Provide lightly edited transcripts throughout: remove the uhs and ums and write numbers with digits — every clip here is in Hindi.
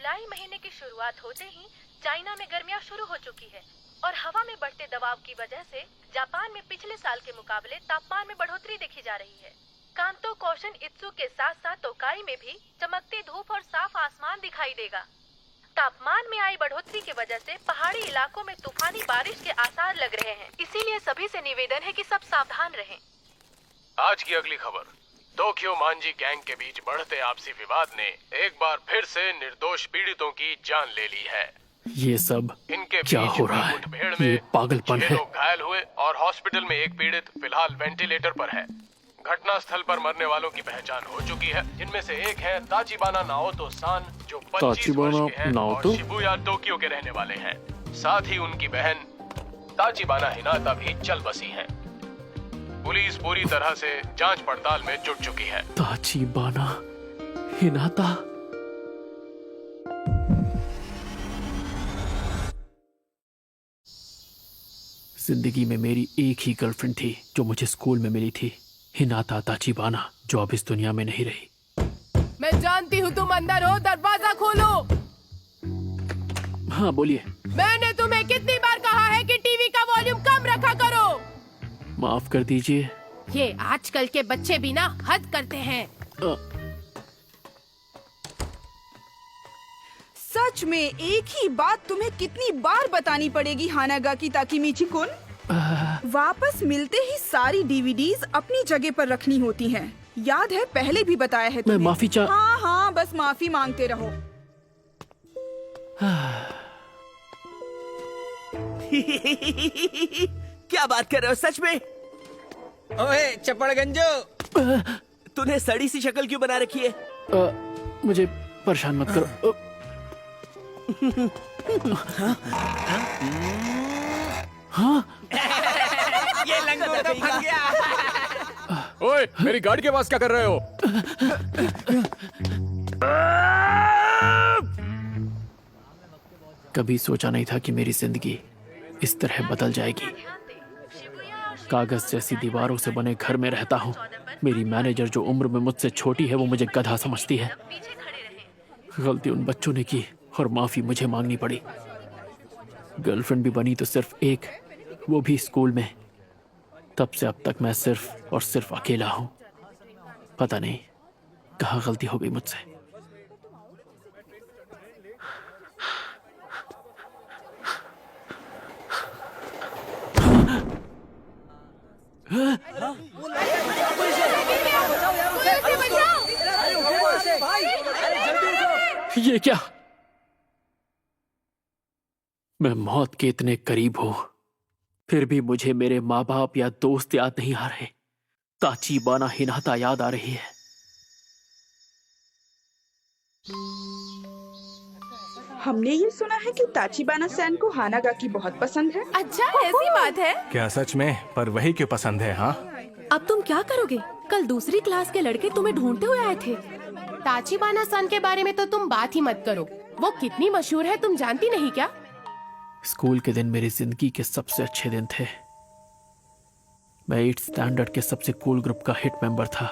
जुलाई महीने की शुरुआत होते ही चाइना में गर्मियां शुरू हो चुकी है और हवा में बढ़ते दबाव की वजह से जापान में पिछले साल के मुकाबले तापमान में बढ़ोतरी देखी जा रही है। कांतो कोशन इत्सु के साथ साथ तोकाई में भी चमकती धूप और साफ आसमान दिखाई देगा। तापमान में आई बढ़ोतरी की वजह से पहाड़ी इलाकों में तूफानी बारिश के आसार लग रहे हैं, इसीलिए सभी से निवेदन है कि सब सावधान रहें। आज की अगली खबर, टोक्यो मांजी गैंग के बीच बढ़ते आपसी विवाद ने एक बार फिर से निर्दोष पीड़ितों की जान ले ली है। ये सब इनके क्या बीच हो रहा है? मुठभेड़ ये में पागलपन 6 है। लोग घायल हुए और हॉस्पिटल में एक पीड़ित फिलहाल वेंटिलेटर पर है। घटना स्थल पर मरने वालों की पहचान हो चुकी है, जिनमें से एक है ताचिबाना नाओतो सान, जो 25 वर्ष के हैं और शिबुया टोक्यो के रहने वाले हैं। साथ ही उनकी बहन ताचिबाना हिनाता भी चल बसी हैं। पुलिस पूरी तरह से जांच पड़ताल में जुट चुकी है। ताचिबाना हिनाता। जिंदगी में मेरी एक ही गर्लफ्रेंड थी जो मुझे स्कूल में मिली थी, हिनाता ताचिबाना, जो अब इस दुनिया में नहीं रही। मैं जानती हूँ तुम अंदर हो, दरवाजा खोलो। हाँ बोलिए। मैंने तुम्हें कितनी बार कहा है कि टीवी का वॉल्यूम कम रखा करो। माफ कर दीजिए। ये आजकल के बच्चे भी ना हद करते हैं। सच में एक ही बात तुम्हें कितनी बार बतानी पड़ेगी हानागाकी ताकेमिची-कुन? वापस मिलते ही सारी डीवीडीज अपनी जगह पर रखनी होती हैं। याद है पहले भी बताया है मैं तुम्हें। माफी हाँ हाँ, बस माफी मांगते रहो। क्या बात कर रहे हो सच में? ओए चपड़गंजो, तूने सड़ी सी शक्ल क्यों बना रखी है? मुझे परेशान मत करो। हाँ? ये लंगोट तो फंस गया। ओए, मेरी गाड़ी के पास क्या कर रहे हो? कभी सोचा नहीं था कि मेरी जिंदगी इस तरह बदल जाएगी। कागज जैसी दीवारों से बने घर में रहता हूँ। मेरी मैनेजर जो उम्र में मुझसे छोटी है वो मुझे गधा समझती है। गलती उन बच्चों ने की और माफी मुझे मांगनी पड़ी। गर्लफ्रेंड भी बनी तो सिर्फ एक, वो भी स्कूल में। तब से अब तक मैं सिर्फ और सिर्फ अकेला हूँ। पता नहीं कहाँ गलती हो गई मुझसे। ये क्या? मैं मौत के इतने करीब हूं, फिर भी मुझे मेरे माँ बाप या दोस्त याद नहीं आ रहे। ताचिबाना हिनाता याद आ रही है। हमने ये सुना है कि ताचिबाना सैन को हानागाकी बहुत पसंद है। अच्छा, ऐसी बात है? क्या सच में? पर वही क्यों पसंद है? हाँ, अब तुम क्या करोगे? कल दूसरी क्लास के लड़के तुम्हें ढूंढते हुए आए थे। ताचिबाना सन के बारे में तो तुम बात ही मत करो। वो कितनी मशहूर है तुम जानती नहीं क्या? स्कूल के दिन मेरी जिंदगी के सबसे अच्छे दिन थे। मैं 8th स्टैंडर्ड के सबसे कूल ग्रुप का हिट मेंबर था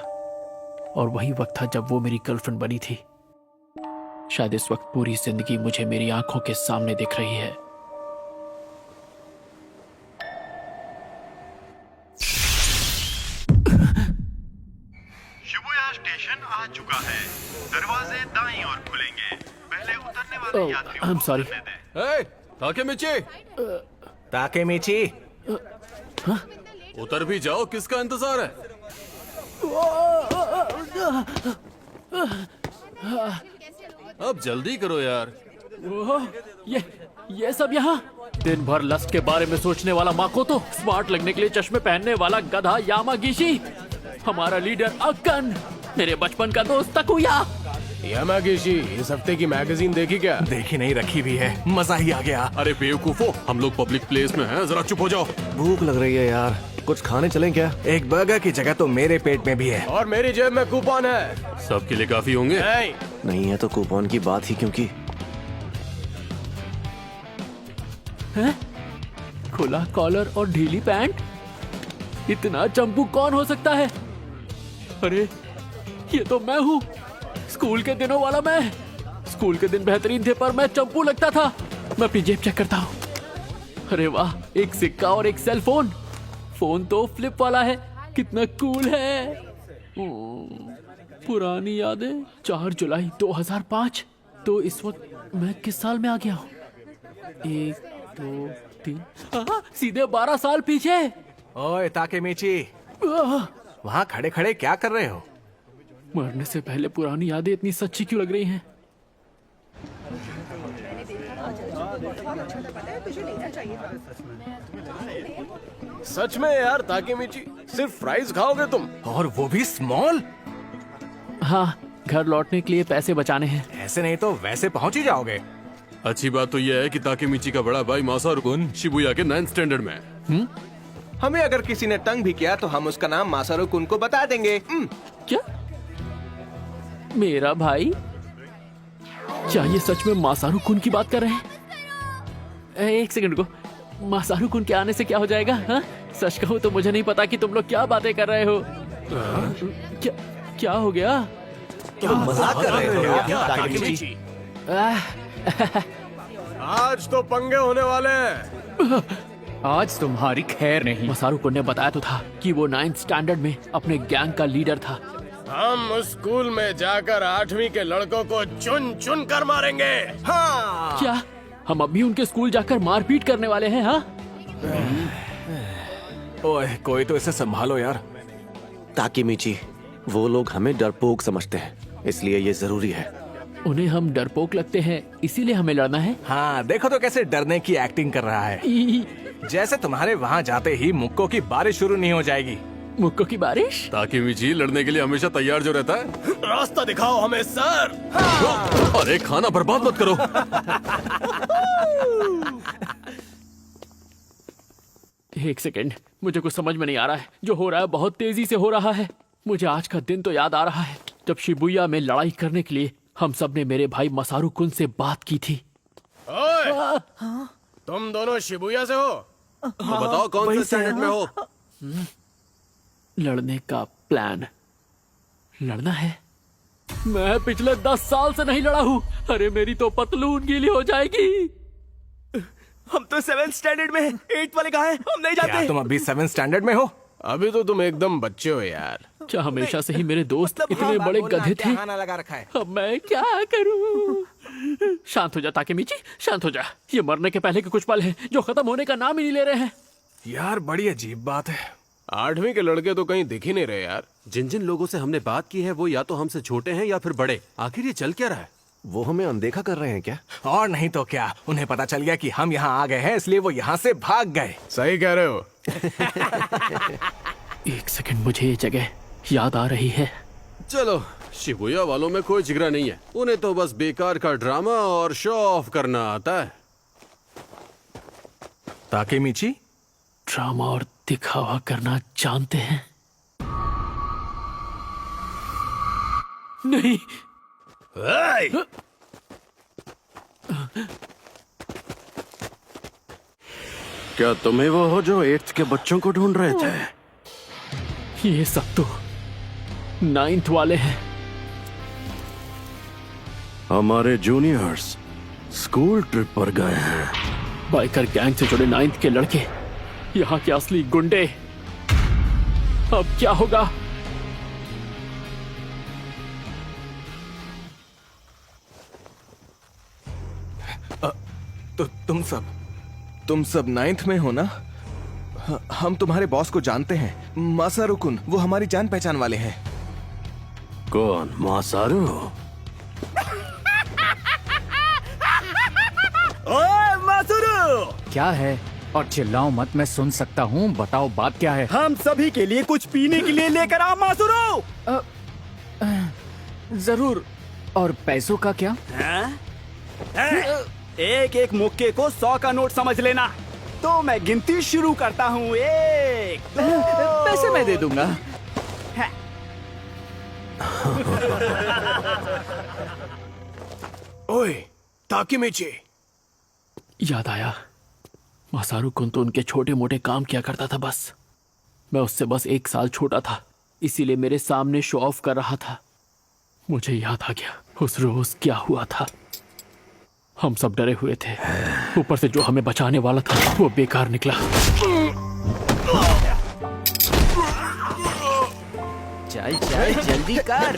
और वही वक्त था जब वो मेरी गर्लफ्रेंड बनी थी। शायद इस वक्त पूरी जिंदगी मुझे मेरी आंखों के सामने दिख रही है। शिबुया स्टेशन आ चुका है। दरवाजे दाईं ओर खुलेंगे। पहले उतरने वाले यात्रियों आई एम को सॉरी। उतरने दें। ताकेमिची, उतर भी जाओ, किसका इंतजार है? अब जल्दी करो यार। ये सब यहाँ? दिन भर लस्ट के बारे में सोचने वाला माकोतो, स्मार्ट लगने के लिए चश्मे पहनने वाला गधा यामागिशी, हमारा लीडर अक्कन, मेरे बचपन का दोस्त तकुया। यामागिशी, इस हफ्ते की मैगजीन देखी क्या? देखी नहीं, रखी भी है। मजा ही आ गया। अरे बेवकूफो, हम लोग पब्लिक प्लेस में हैं, जरा चुप हो जाओ। भूख लग रही है यार, कुछ खाने चलें क्या? एक बर्गर की जगह तो मेरे पेट में भी है। और मेरी जेब में कूपन है। सबके लिए काफी होंगे? नहीं है तो कूपन की बात ही क्योंकि। खुला कॉलर और ढीली पैंट, इतना चंपू कौन हो सकता है? अरे ये तो मैं हूँ, स्कूल के दिनों वाला मैं। स्कूल के दिन बेहतरीन थे पर मैं चंपू लगता था। मैं अपनी जेब चेक करता हूँ। अरे वाह, एक सिक्का और एक सेल फोन। फोन तो फ्लिप वाला है, कितना कूल है। पुरानी यादें। 4 जुलाई 2005। तो इस वक्त मैं किस साल में आ गया हूँ? 1 2 3 सीधे 12 साल पीछे। ओए ताकेमीची, वहाँ खड़े खड़े क्या कर रहे हो? मरने से पहले पुरानी यादें इतनी सच्ची क्यों लग रही हैं? सच में यार ताकेमीची, सिर्फ फ्राइज खाओगे तुम? और वो भी स्मॉल? हाँ, घर लौटने के लिए पैसे बचाने हैं। ऐसे नहीं तो वैसे पहुंच ही जाओगे। अच्छी बात तो यह है कि ताकेमीची का बड़ा भाई मासारू कुन शिबुया के 9th स्टैंडर्ड में है। हमें अगर किसी ने तंग भी किया तो हम उसका नाम मासारू कुन को बता देंगे। क्या? मेरा भाई? क्या ये सच में मासारू कुन की बात कर रहे हैं? एक सेकंड को, मासारू कुन के आने से क्या हो जाएगा? हाँ? सच कहूँ तो मुझे नहीं पता कि तुम लोग क्या बातें कर रहे हो। क्या हो गया? क्या मजाक कर रहे हो क्या ताकेमीची? आज तो पंगे होने वाले हैं। आज तुम्हारी खैर नहीं। मासारू कुन ने बताया तो था कि वो 9th स्टैंडर्ड में अपने गैंग का लीडर था। हम उस स्कूल में जाकर 8वीं के लड़कों को चुन चुन कर मारेंगे। हाँ। क्या हम अभी उनके स्कूल जाकर मारपीट करने वाले हैं? हाँ? ओए कोई तो इसे संभालो यार। ताकेमीची, वो लोग हमें डरपोक समझते हैं, इसलिए ये जरूरी है। उन्हें हम डरपोक लगते हैं, इसीलिए हमें लड़ना है। हाँ देखो तो कैसे डरने की एक्टिंग कर रहा है। जैसे तुम्हारे वहाँ जाते ही मुक्कों की बारिश शुरू नहीं हो जाएगी। मुक्कों की बारिश? ताकेमीची लड़ने के लिए हमेशा तैयार जो रहता है। रास्ता दिखाओ हमें सर। अरे खाना बर्बाद मत करो। एक सेकंड, मुझे कुछ समझ में नहीं आ रहा है। जो हो रहा है बहुत तेजी से हो रहा है। मुझे आज का दिन तो याद आ रहा है जब शिबुया में लड़ाई करने के लिए हम सब ने मेरे भाई मासारू कुन से बात की थी। ओए, तुम दोनों शिबुया से हो? तो बताओ कौन से स्टैंडर्ड में हो? लड़ने का प्लान। लड़ना है? मैं पिछले 10 साल से नहीं लड़ा हूँ। अरे मेरी तो पतलून गीली हो जाएगी। हम तो 7th स्टैंडर्ड में हैं। 8th वाले कहाँ हैं? हम नहीं क्या जाते। तुम अभी 7th स्टैंडर्ड में हो? अभी तो तुम एकदम बच्चे हो यार। क्या हमेशा से ही मेरे दोस्त मतलब इतने हाँ, बड़े बोलना गधे क्या थे? खाना लगा रखा है। अब मैं क्या करूं? शांत हो जा ताकेमीची, शांत हो जा। ये मरने के पहले के कुछ पल हैं जो खत्म होने का नाम ही नहीं ले रहे हैं। यार बड़ी अजीब बात है। 8वीं के लड़के तो कहीं दिख ही नहीं रहे यार। जिन जिन लोगों से हमने बात की है वो या तो हमसे छोटे हैं या फिर बड़े। आखिर ये चल क्या रहा है? वो हमें अनदेखा कर रहे हैं क्या? और नहीं तो क्या, उन्हें पता चल गया कि हम यहाँ आ गए हैं, इसलिए वो यहाँ से भाग गए। सही कह रहे हो। एक सेकंड, मुझे ये जगह याद आ रही है। चलो, शिबुया वालों में कोई जिगरा नहीं है। उन्हें तो बस बेकार का ड्रामा और शो ऑफ करना आता है। ताकेमीची, ड्रामा और दिखावा करना जानते हैं? नहीं। क्या तुम्हें वो हो जो 8th के बच्चों को ढूंढ रहे थे? ये सब तो 9th वाले हैं। हमारे जूनियर्स स्कूल ट्रिप पर गए हैं। बाइकर गैंग से जुड़े 9th के लड़के, यहाँ के असली गुंडे। अब क्या होगा? तो तुम सब 9th में हो ना? हम तुम्हारे बॉस को जानते हैं, मासारू कुन। वो हमारी जान पहचान वाले हैं। कौन? मासारू? ओए मासारू! क्या है? और चिल्लाओ मत, मैं सुन सकता हूँ। बताओ बात क्या है? हम सभी के लिए कुछ पीने के लिए लेकर आओ मासारू। जरूर। और पैसों का क्या? एक एक मुक्के को 100 का नोट समझ लेना। तो मैं गिनती शुरू करता हूँ। 1 2 पैसे मैं दे दूंगा। ओए ताकेमीची, याद आया, मासारू कुन तो उनके छोटे मोटे काम किया करता था बस। मैं उससे बस 1 साल छोटा था, इसीलिए मेरे सामने शो ऑफ कर रहा था। मुझे याद आ गया उस रोज क्या हुआ था। हम सब डरे हुए थे। ऊपर से जो हमें बचाने वाला था वो बेकार निकला। चल चल जल्दी कर।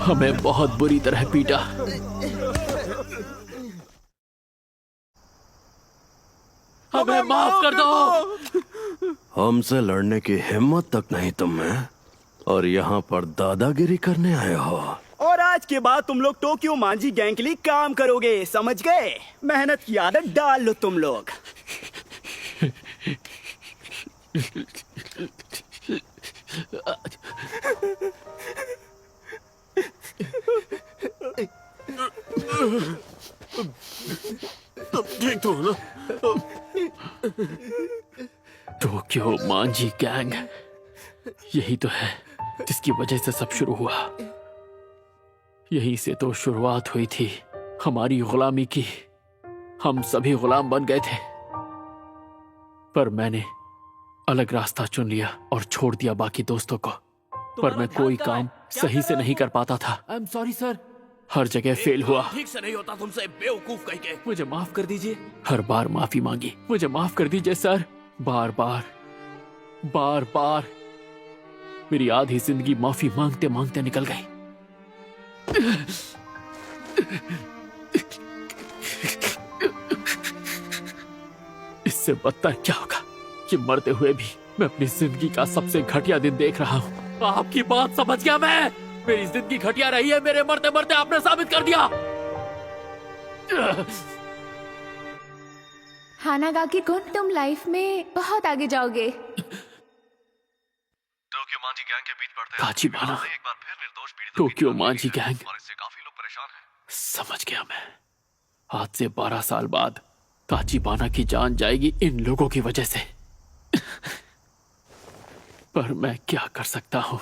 हमें बहुत बुरी तरह पीटा। हमें माफ कर दो। हमसे लड़ने की हिम्मत तक नहीं तुम में, और यहाँ पर दादागिरी करने आए हो। और आज के बाद तुम लोग टोक्यो मांझी गैंग के लिए काम करोगे, समझ गए? मेहनत की आदत डाल लो तुम लोग। ठीक तो ना? टोक्यो मांझी गैंग, यही तो है जिसकी वजह से सब शुरू हुआ। यहीं से तो शुरुआत हुई थी हमारी गुलामी की। हम सभी गुलाम बन गए थे, पर मैंने अलग रास्ता चुन लिया और छोड़ दिया बाकी दोस्तों को। पर मैं कोई काम सही से नहीं कर पाता था। I am sorry sir. हर जगह फेल हुआ। ठीक से नहीं होता तुमसे, बेवकूफ कह के। मुझे माफ कर दीजिए। हर बार माफी मांगी, मुझे माफ कर दीजिए सर। बार बार बार बार मेरी आधी जिंदगी माफी मांगते मांगते निकल गई। इससे बदतर क्या होगा कि मरते हुए भी मैं अपनी जिंदगी का सबसे घटिया दिन देख रहा हूँ। आपकी बात समझ गया मैं। मेरी जिंदगी घटिया रही है, मेरे मरते मरते आपने साबित कर दिया। हानागाकी कुन, तुम लाइफ में बहुत आगे जाओगे। टोक्यो मांझी गैंग के बीच बढ़ते ताचिबाना, एक बार फिर निर्दोष पीड़ितों टोक्यो मांझी गैंग, और इससे काफी लोग परेशान हैं। समझ गया मैं। आज से 12 साल बाद ताचिबाना की जान जाएगी इन लोगों की वजह से। पर मैं क्या कर सकता हूँ,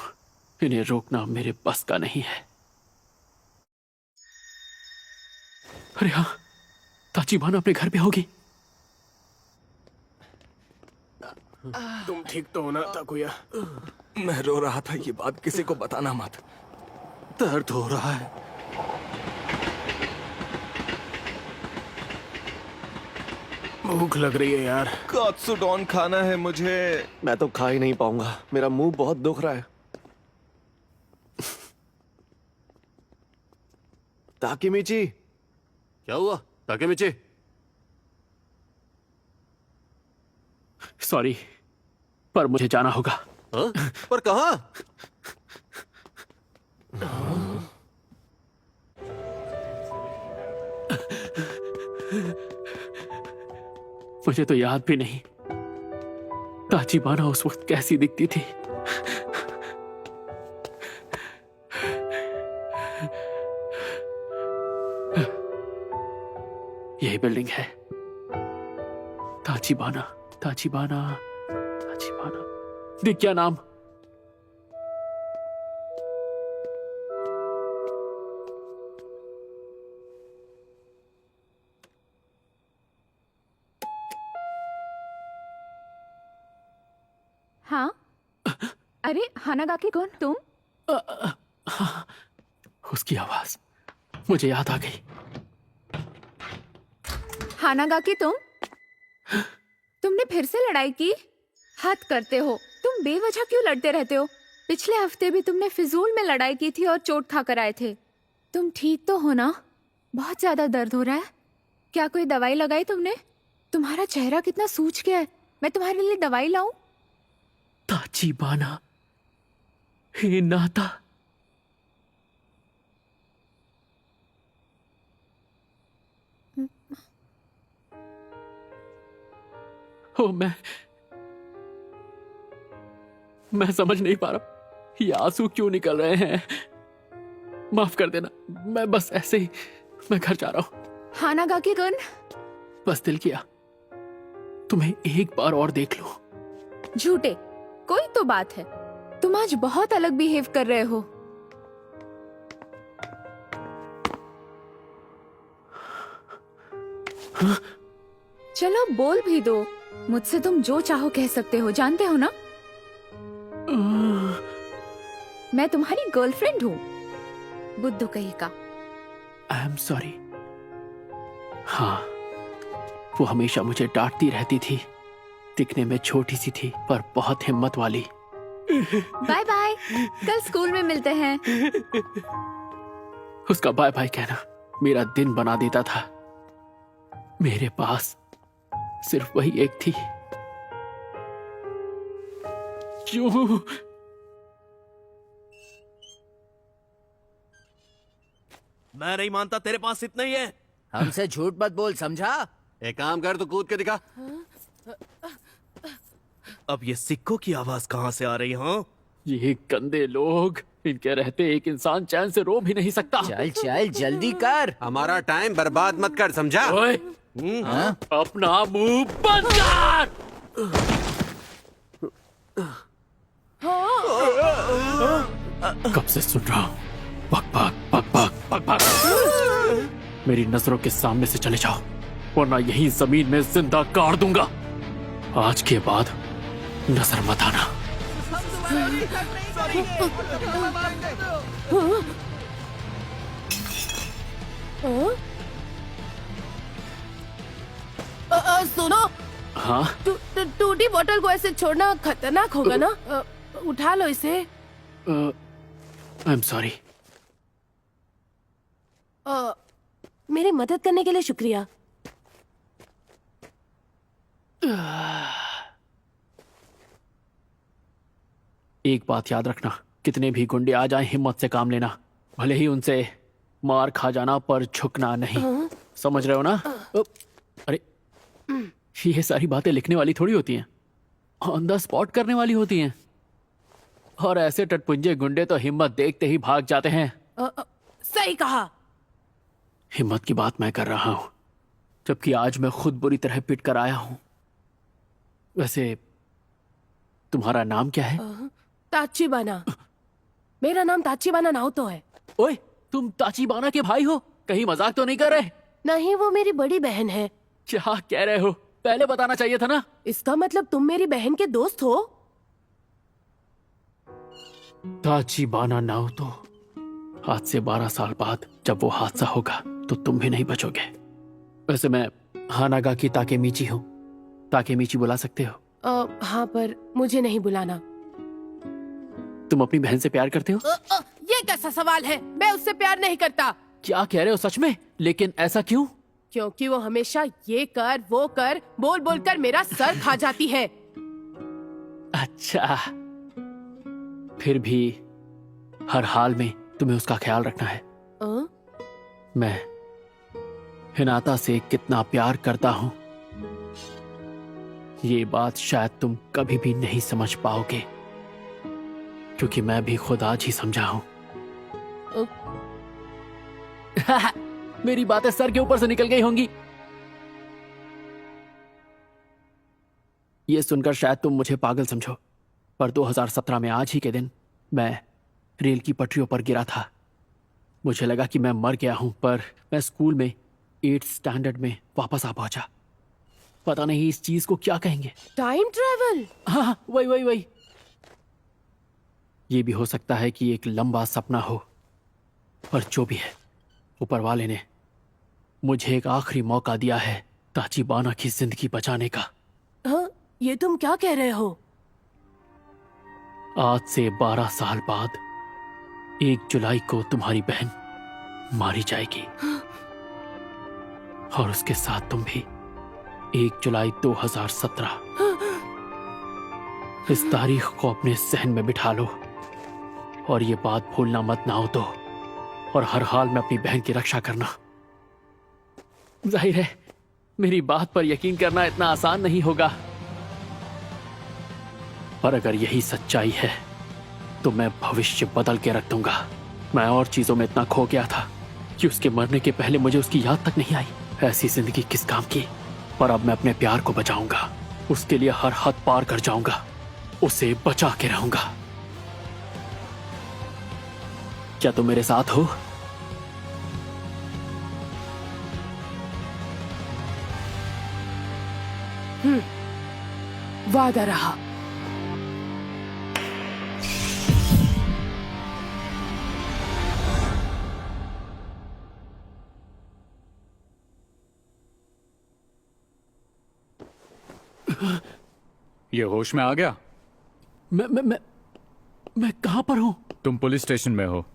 इन्हें रोकना मेरे बस का नहीं है। अरे हाँ, ताचिबाना अपने घर पे होगी। तुम ठीक तो हो ना ताकुया? मैं रो रहा था, ये बात किसी को बताना मत। दर्द हो रहा है। भूख लग रही है यार। कात्सुडोन खाना है मुझे। मैं तो खा ही नहीं पाऊंगा, मेरा मुंह बहुत दुख रहा है। ताकेमिची। क्या हुआ ताकेमिची? सॉरी, पर मुझे जाना होगा। हाँ? पर कहाँ? मुझे तो याद भी नहीं ताचिबाना उस वक्त कैसी दिखती थी। यही बिल्डिंग है। ताचिबाना, ताचिबाना, ताचिबाना। दिख क्या नाम? हाँ, अरे हानागाकी कौन, तुम? उसकी आवाज मुझे याद आ गई। हानागाकी तुमने फिर से लड़ाई की? हद करते हो, तुम बेवजह क्यों लड़ते रहते हो? पिछले हफ्ते भी तुमने फिजूल में लड़ाई की थी और चोट खाकर आए थे। तुम ठीक तो हो ना? बहुत ज्यादा दर्द हो रहा है। क्या कोई दवाई लगाई तुमने? तुम्हारा चेहरा कितना सूज गया है। मैं तुम्हारे लिए दवाई लाऊं? ताचिबाना, हे नाता। ओ, मैं समझ नहीं पा रहा ये आंसू क्यों निकल रहे हैं। माफ कर देना, मैं बस ऐसे ही मैं घर जा रहा हूं। हानागाकी कुन, बस दिल किया तुम्हें एक बार और देख लो। झूठे, कोई तो बात है। तुम आज बहुत अलग बिहेव कर रहे हो। हाँ? चलो बोल भी दो। मुझसे तुम जो चाहो कह सकते हो, जानते हो ना? मैं तुम्हारी गर्लफ्रेंड हूँ, बुद्धू कहीं का। आई एम सॉरी। हाँ, वो हमेशा मुझे डांटती रहती थी। दिखने में छोटी सी थी पर बहुत हिम्मत वाली। बाय बाय, कल स्कूल में मिलते हैं। उसका बाय बाय कहना मेरा दिन बना देता था। मेरे पास सिर्फ वही एक थी। क्यों? मैं नहीं मानता, तेरे पास इतना ही है। हमसे झूठ मत बोल, समझा? एक काम कर, तो कूद के दिखा। अब ये सिक्कों की आवाज कहाँ से आ रही है? ये गंदे लोग, इनके रहते एक इंसान चैन से रो भी नहीं सकता। चल चल जल्दी कर। हमारा टाइम बर्बाद मत कर, समझा? ओए, अपना मुंह बंद कर। कब से सुन रहा हूँ, बक बक बक बक बक बक। मेरी नजरों के सामने से चले जाओ, वरना यही जमीन में जिंदा गाड़ दूंगा। आज के बाद नजर मत आना। सुनो, हाँ, टूटी बोतल को ऐसे छोड़ना खतरनाक होगा ना। उठा लो इसे। आई एम सॉरी। मेरी मदद करने के लिए शुक्रिया। एक बात याद रखना, कितने भी गुंडे आ जाएं, हिम्मत से काम लेना। भले ही उनसे मार खा जाना, पर झुकना नहीं। समझ रहे हो ना? अरे, ये सारी बातें लिखने वाली थोड़ी होती हैं, ऑन द स्पॉट करने वाली होती हैं। और ऐसे टटपुंजे गुंडे तो हिम्मत देखते ही भाग जाते हैं। सही कहा। हिम्मत की बात मैं कर रहा हूं, जबकि आज मैं खुद बुरी तरह पिट कर आया हूं। वैसे तुम्हारा नाम क्या है? ताचिबाना। मेरा नाम ताचिबाना नाओतो है। ओए, तुम ताचिबाना के भाई हो? कहीं मजाक तो नहीं कर रहे? नहीं, वो मेरी बड़ी बहन है। क्या कह रहे हो? पहले बताना चाहिए था ना। इसका मतलब तुम मेरी बहन के दोस्त हो? ताचिबाना नाओतो, आज से 12 साल बाद जब वो हादसा होगा तो तुम भी नहीं बचोगे। वैसे मैं हानागाकी ताकेमीची हूँ। ताकेमीची बुला सकते हो? हाँ, पर मुझे नहीं बुलाना। तुम अपनी बहन से प्यार करते हो? ये कैसा सवाल है? मैं उससे प्यार नहीं करता। क्या कह रहे हो सच में? लेकिन ऐसा क्यों? क्योंकि वो हमेशा ये कर वो कर बोल बोल कर मेरा सर खा जाती है। अच्छा, फिर भी हर हाल में तुम्हें उसका ख्याल रखना है। मैं हिनाता से कितना प्यार करता हूं, ये बात शायद तुम कभी भी नहीं समझ पाओगे, क्योंकि मैं भी खुद आज ही समझा हूं। मेरी बातें सर के ऊपर से निकल गई होंगी। ये सुनकर शायद तुम मुझे पागल समझो, पर 2017 में आज ही के दिन मैं रेल की पटरियों पर गिरा था। मुझे लगा कि मैं मर गया हूं, पर मैं स्कूल में 8th स्टैंडर्ड में वापस आ पहुंचा। पता नहीं इस चीज को क्या कहेंगे। Time travel? हाँ, वही। ये भी हो सकता है कि एक लंबा सपना हो, पर जो भी है, ऊपर वाले ने मुझे एक आखिरी मौका दिया है ताचिबाना की जिंदगी बचाने का। हाँ, ये तुम क्या कह रहे हो? आज से 12 साल बाद 1 जुलाई को तुम्हारी बहन मारी जाएगी, और उसके साथ तुम भी। 1 जुलाई 2017। इस तारीख को अपने सहन में बिठा लो, और ये बात भूलना मत नाओतो, और हर हाल में अपनी बहन की रक्षा करना। जाहिर है मेरी बात पर यकीन करना इतना आसान नहीं होगा, पर अगर यही सच्चाई है तो मैं भविष्य बदल के रख दूंगा। मैं और चीजों में इतना खो गया था कि उसके मरने के पहले मुझे उसकी याद तक नहीं आई। ऐसी जिंदगी किस काम की? पर अब मैं अपने प्यार को बचाऊंगा, उसके लिए हर हद पार कर जाऊंगा, उसे बचा के रहूंगा। क्या तुम मेरे साथ हो? वादा रहा। ये होश में आ गया? मैं कहां पर हूं? तुम पुलिस स्टेशन में हो।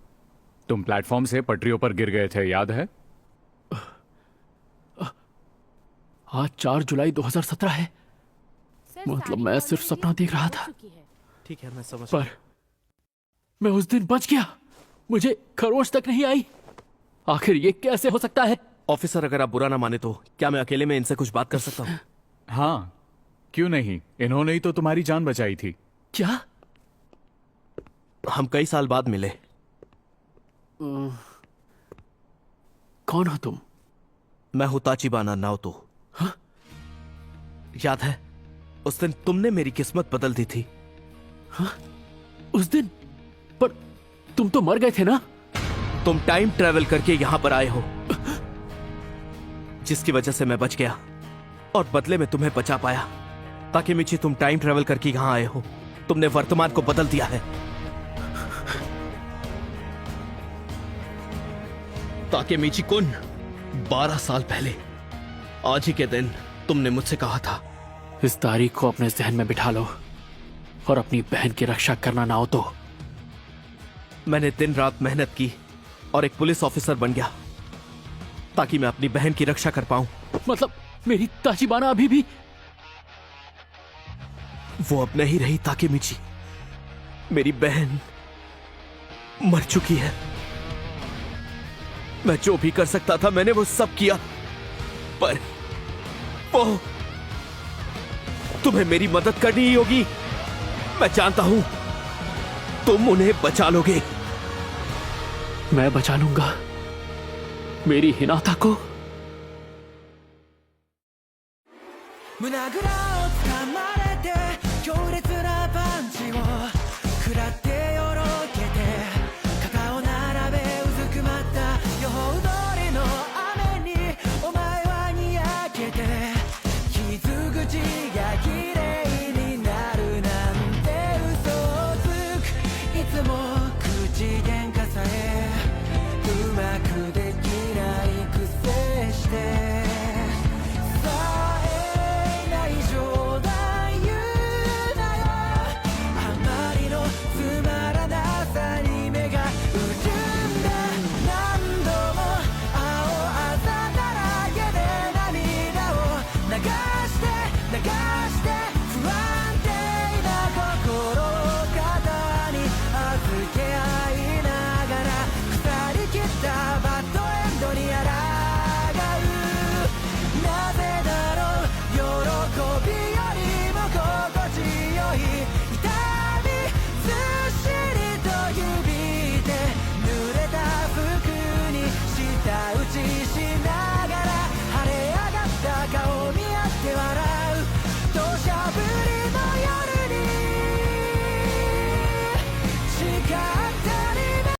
तुम प्लेटफॉर्म से पटरियों पर गिर गए थे, याद है? आज 4 जुलाई 2017 है। मतलब मैं सिर्फ सपना देख रहा था। ठीक है, मैं समझ पर मैं उस दिन बच गया। मुझे खरोच तक नहीं आई। आखिर ये कैसे हो सकता है? ऑफिसर, अगर आप बुरा ना माने तो क्या मैं अकेले में इनसे कुछ बात कर सकता हूँ? हाँ, क्यों नहीं? इन्होंने ही तो तुम्हारी जान बचाई थी। क्या? हम कई साल बाद मिले। कौन हो तुम? मैं हूं ताचिबाना नाओतो। हाँ? याद है उस दिन तुमने मेरी किस्मत बदल दी थी? हाँ? उस दिन? पर तुम तो मर गए थे ना? तुम टाइम ट्रेवल करके यहां पर आए हो, जिसकी वजह से मैं बच गया और बदले में तुम्हें बचा पाया। ताकेमिची, तुम टाइम ट्रेवल करके यहां आए हो। तुमने वर्तमान को बदल दिया है। ताकेमिची कुन, 12 साल पहले आज ही के दिन तुमने मुझसे कहा था, इस तारीख को अपने जहन में बिठा लो और अपनी बहन की रक्षा करना नाओतो। मैंने दिन रात मेहनत की और एक पुलिस ऑफिसर बन गया ताकि मैं अपनी बहन की रक्षा कर पाऊं। मतलब मेरी ताचिबाना अभी भी? वो अब नहीं रही ताकेमिची। मेरी बहन मर चुकी है। मैं जो भी कर सकता था मैंने वो सब किया, पर वो तुम्हें मेरी मदद करनी ही होगी। मैं जानता हूं तुम उन्हें बचा लोगे। मैं बचा लूंगा मेरी हिनाता को।しながら晴れ上がった顔見合って笑